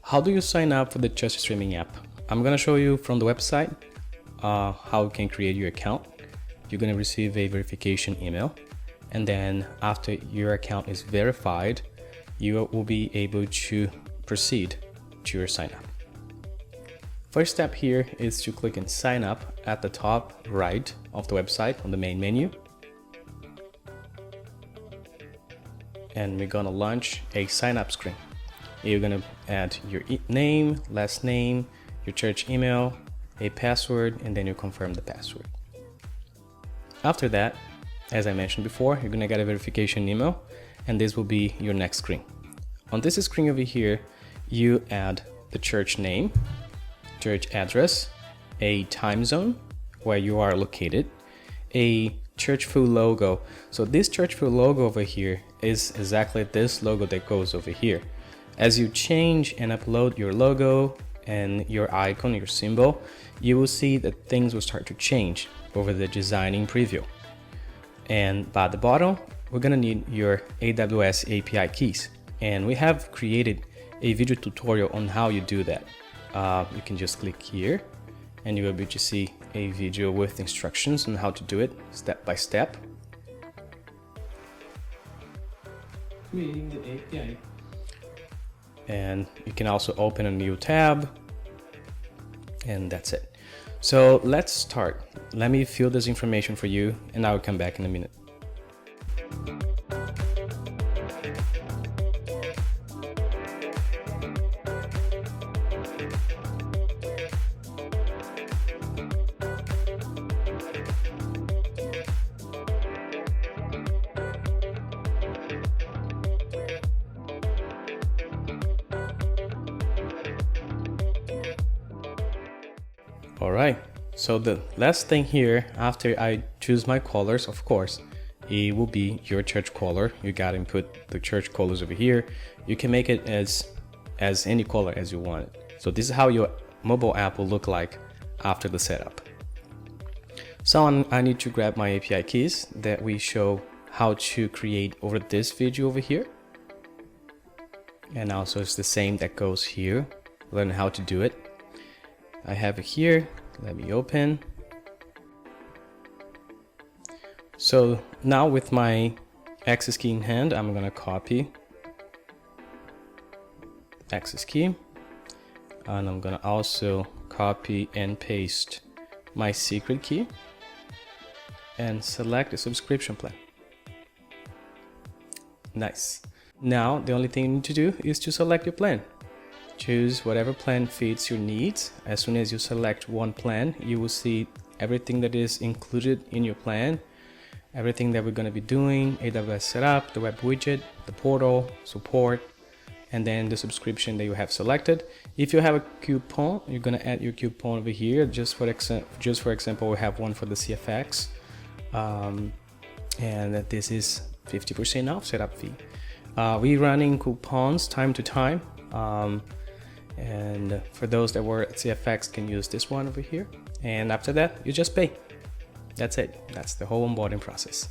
How do you sign up for the Just Streaming app? I'm gonna show you from the website how you can create your account. You're gonna receive a verification email, and then after your account is verified, you will be able to proceed to your sign up. First step here is to click on sign up at the top right of the website on the main menu. And we're gonna launch a sign up screen. You're gonna add your name, last name, your church email, a password, and then you confirm the password. After that, as I mentioned before, you're gonna get a verification email, and this will be your next screen. On this screen over here, you add the church name, church address, a time zone where you are located, a church full logo. So this church full logo over here is exactly this logo that goes over here. As you change and upload your logo and your icon, your symbol, you will see that things will start to change over the designing preview. And by the bottom, we're gonna need your AWS API keys. And we have created a video tutorial on how you do that. You can just click here and you will be able to see a video with instructions on how to do it step by step. Creating the API. And you can also open a new tab, and that's it. So let's start. Let me fill this information for you, and I will come back in a minute. Alright, so the last thing here, after I choose my colors, of course, it will be your church color. You gotta input the church colors over here. You can make it as any color as you want it. So this is how your mobile app will look like after the setup. So I need to grab my API keys that we show how to create over this video over here. And also it's the same that goes here. Learn how to do it. I have it here. Let me open. So now with my access key in hand, I'm gonna copy access key, and I'm gonna also copy and paste my secret key and select the subscription plan. Nice. Now the only thing you need to do is to select your plan. Choose whatever plan fits your needs. As soon as you select one plan, you will see everything that is included in your plan, everything that we're going to be doing, AWS setup, the web widget, the portal, support, and then the subscription that you have selected. If you have a coupon, you're going to add your coupon over here. Just for example, we have one for the CFX, and this is 50% off setup fee. We're running coupons time to time. And for those that were at CFX can use this one over here, and after that you just pay. That's it. That's the whole onboarding process.